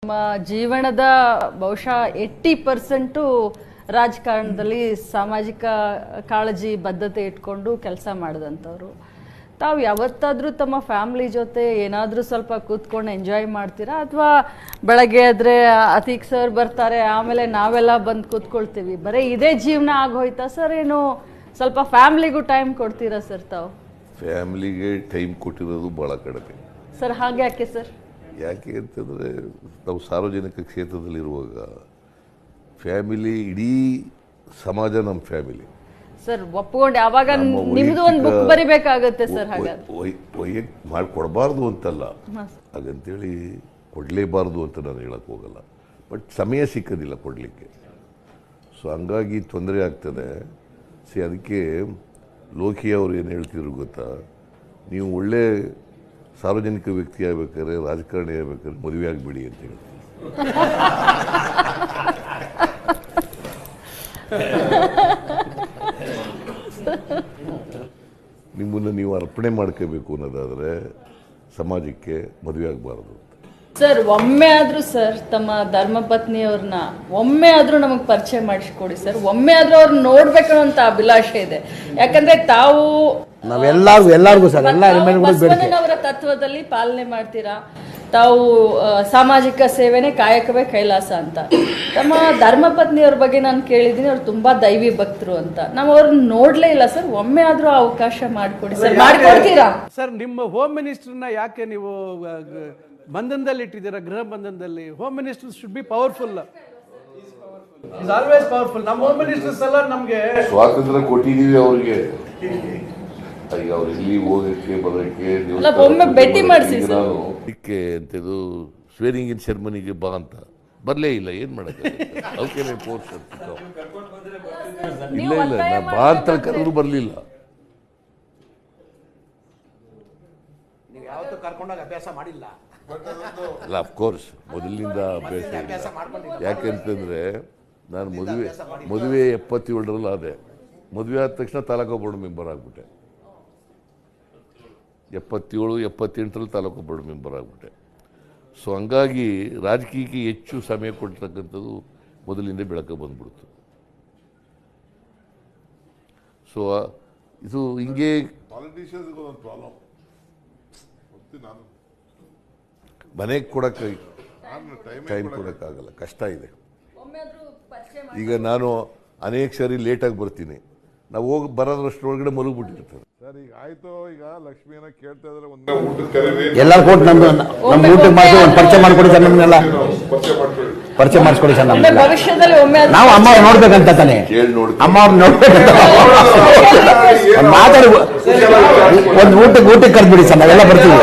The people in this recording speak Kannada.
ನಮ್ಮ ಜೀವನದ ಬಹುಶಃ 80% ರಾಜಕಾರಣದಲ್ಲಿ ಸಾಮಾಜಿಕ ಕಾಳಜಿ ಬದ್ಧತೆ ಇಟ್ಕೊಂಡು ಕೆಲಸ ಮಾಡಿದಂಥವ್ರು. ತಾವು ಯಾವತ್ತಾದರೂ ತಮ್ಮ ಫ್ಯಾಮಿಲಿ ಜೊತೆ ಏನಾದರೂ ಸ್ವಲ್ಪ ಕೂತ್ಕೊಂಡು ಎಂಜಾಯ್ ಮಾಡ್ತೀರಾ, ಅಥವಾ ಬೆಳಗ್ಗೆ ಆದರೆ ಅತೀಕ್ ಸರ್ ಬರ್ತಾರೆ ಆಮೇಲೆ ನಾವೆಲ್ಲ ಬಂದು ಕೂತ್ಕೊಳ್ತೀವಿ, ಬರೀ ಇದೇ ಜೀವನ ಆಗೋಯ್ತಾ ಸರ್? ಏನು ಸ್ವಲ್ಪ ಫ್ಯಾಮಿಲಿಗೂ ಟೈಮ್ ಕೊಡ್ತೀರಾ ಸರ್ ತಾವು? ಫ್ಯಾಮಿಲಿಗೆ ಟೈಮ್ ಕೊಟ್ಟಿರೋದು ಭಾಳ ಕಡಿಮೆ ಸರ್. ಹಾಗೆ ಯಾಕೆ ಸರ್? ಯಾಕೆ ಅಂತಂದರೆ ನಾವು ಸಾರ್ವಜನಿಕ ಕ್ಷೇತ್ರದಲ್ಲಿರುವಾಗ ಫ್ಯಾಮಿಲಿ, ಇಡೀ ಸಮಾಜ ನಮ್ಮ ಫ್ಯಾಮಿಲಿ ಸರ್. ಒಪ್ಕೊಂಡು ಯಾವಾಗ ನಿಮ್ದು ಒಂದು ಬುಕ್ ಬರಿಬೇಕಾಗುತ್ತೆ ಸರ್. ಹಾಗಾಗಿ ಮಾಡಿಕೊಡಬಾರ್ದು ಅಂತಲ್ಲ, ಹಾಗಂತೇಳಿ ಕೊಡಲೇಬಾರ್ದು ಅಂತ ನಾನು ಹೇಳಕ್ಕೆ ಹೋಗಲ್ಲ, ಬಟ್ ಸಮಯ ಸಿಕ್ಕೋದಿಲ್ಲ ಕೊಡಲಿಕ್ಕೆ. ಸೊ ಹಂಗಾಗಿ ತೊಂದರೆ ಆಗ್ತದೆ. ಅದಕ್ಕೆ ಲೋಕಿ ಅವರು ಏನು ಹೇಳ್ತಿದ್ರು ಗೊತ್ತಾ, ನೀವು ಒಳ್ಳೆ ಸಾರ್ವಜನಿಕ ವ್ಯಕ್ತಿ ಆಗ್ಬೇಕಾದ್ರೆ, ರಾಜಕಾರಣಿ ಆಗ್ಬೇಕಾದ್ರೆ ಮದುವೆ ಆಗಿಬಿಡಿ ಅಂತ ಹೇಳ್ತಾರೆ. ನಿಮ್ಮನ್ನು ನೀವು ಅರ್ಪಣೆ ಮಾಡ್ಕೋಬೇಕು ಅನ್ನೋದಾದರೆ ಸಮಾಜಕ್ಕೆ ಮದುವೆ ಆಗಬಾರ್ದು ಸರ್. ಒಮ್ಮೆ ಆದರೂ ಸರ್ ತಮ್ಮ ಧರ್ಮಪತ್ನಿಯವ್ರನ್ನ ಒಮ್ಮೆ ಆದರೂ ನಮಗೆ ಪರಿಚಯ ಮಾಡಿಸ್ಕೊಡಿ ಸರ್. ಒಮ್ಮೆ ಆದರೂ ಅವ್ರನ್ನ ನೋಡ್ಬೇಕು ಅಂತ ಅಭಿಲಾಷೆ ಇದೆ. ಯಾಕಂದ್ರೆ ತಾವು ಎಲ್ಲರಿಗೂ ಸರ್ ಬಸವಣ್ಣನವರ ತತ್ವದಲ್ಲಿ ಪಾಲನೆ ಮಾಡ್ತೀರಾ. ತಾವು ಸಾಮಾಜಿಕ ಸೇವೆನೇ ಕಾಯಕವೇ ಕೈಲಾಸ ಅಂತ. ತಮ್ಮ ಧರ್ಮಪತ್ನಿಯವ್ರ ಬಗ್ಗೆ ನಾನು ಕೇಳಿದ್ದೀನಿ, ಅವ್ರು ತುಂಬಾ ದೈವಿ ಭಕ್ತರು ಅಂತ. ನಾವು ಅವ್ರನ್ನ ನೋಡ್ಲೇ ಇಲ್ಲ ಸರ್. ಒಮ್ಮೆ ಆದ್ರೂ ಅವಕಾಶ ಮಾಡಿಕೊಡಿ ಸರ್. ಮಾಡ್ಕೊಡ್ತೀರಾ ಸರ್? ನಿಮ್ಮ ಹೋಮ್ ಮಿನಿಸ್ಟರ್ನ ಯಾಕೆ ನೀವು ಬಂಧನದಲ್ಲಿ ಇಟ್ಟಿದ್ದೀರಾ? ಗೃಹ ಬಂಧನದಲ್ಲಿ. Home minister should be powerful. Is always powerful. ನಮ್ಮ ಹೋಮ್ ಮಿನಿಸ್ಟರ್ಸ್ ಎಲ್ಲ ನಮಗೆ ಸ್ವಾತಂತ್ರ್ಯ ಕೊಟ್ಟಿದ್ದೀವಿ ಅವ್ರಿಗೆ. ಈಗ ಅವ್ರು ಇಲ್ಲಿ ಹೋಗಕ್ಕೆ ಬರೋಕ್ಕೆ ಒಮ್ಮೆ ಭೇಟಿ ಮಾಡಿಸಿ ಅಂತಿದ್ದು ಸ್ವೇರಿಂಗ್ ಇನ್ ಸೆರೆಮನಿಗೆ ಬಾ ಅಂತ ಬರಲೇ ಇಲ್ಲ. ಏನು ಮಾಡೋಕ್ಕೆ ಅವಕ್ಕೆ ಫೋರ್ಸ್ ಇಲ್ಲ ಇಲ್ಲ, ನಾ ಬಾ ಅಂತ ಕರೆದ್ರು ಬರಲಿಲ್ಲ. ಅಲ್ಲ, ಅಫ್ಕೋರ್ಸ್ ಮೊದಲಿನಿಂದ ಅಭ್ಯಾಸ ಇಲ್ಲ. ಯಾಕೆಂತಂದರೆ ನಾನು ಮದುವೆ 77ರಲ್ಲಿ ಆದೆ. ಮದುವೆ ಆದ ತಕ್ಷಣ ತಾಲೂಕು ಬೋರ್ಡ್ ಮೆಂಬರ್ ಆಗಿಬಿಟ್ಟೆ. 77, 78ರಲ್ಲಿ ತಾಲೂಕು ಬೋರ್ಡ್ ಮೆಂಬರ್ ಆಗಿಬಿಟ್ಟೆ. ಸೊ ಹಂಗಾಗಿ ರಾಜಕೀಯಕ್ಕೆ ಹೆಚ್ಚು ಸಮಯ ಕೊಡ್ತಕ್ಕಂಥದ್ದು ಮೊದಲಿಂದ ಬೆಳಕ ಬಂದ್ಬಿಡ್ತು. ಸೊ ಇದು ಹಿಂಗೆ ಮನೆಗೆ ಕೊಡೋಕ್ಕೆ ಟೈಮ್ ಕೊಡೋಕ್ಕಾಗಲ್ಲ, ಕಷ್ಟ ಇದೆ. ಈಗ ನಾನು ಅನೇಕ ಸಾರಿ ಲೇಟಾಗಿ ಬರ್ತೀನಿ. ನಾವು ಹೋಗಿ ಬರೋದ್ರಷ್ಟರೊಳಗಡೆ ಮಲಗಿಬಿಟ್ಟಿರ್ತಾರೆ ಸರ್. ಈಗ ಆಯ್ತು, ಈಗ ಲಕ್ಷ್ಮಿಯನ್ನ ಕೇಳ್ತಾ ಇದ್ರೆ ಎಲ್ಲರೂ ಕೊಟ್ಟು ನಮ್ಮ ಊಟಕ್ಕೆ ಮಾಡಿ ಒಂದು ಪರಿಚಯ ಮಾಡಿಕೊಡಿ ಸರ್. ನಮ್ಮನ್ನೆಲ್ಲ ಪರಿಚಯ ಮಾಡಿಸ್ಕೊಡಿ ಸರ್. ನಾವು ಅಮ್ಮ ಅವ್ರು ನೋಡ್ಬೇಕಂತ ತಾನೆ, ಅಮ್ಮ ಅವ್ರು ನೋಡ್ಬೇಕಂತ ಮಾತಾಡಿ ಒಂದು ಊಟಕ್ಕೆ ಕರೆದ್ಬಿಡಿ ಸರ್, ನಾವೆಲ್ಲ ಬರ್ತೀವಿ.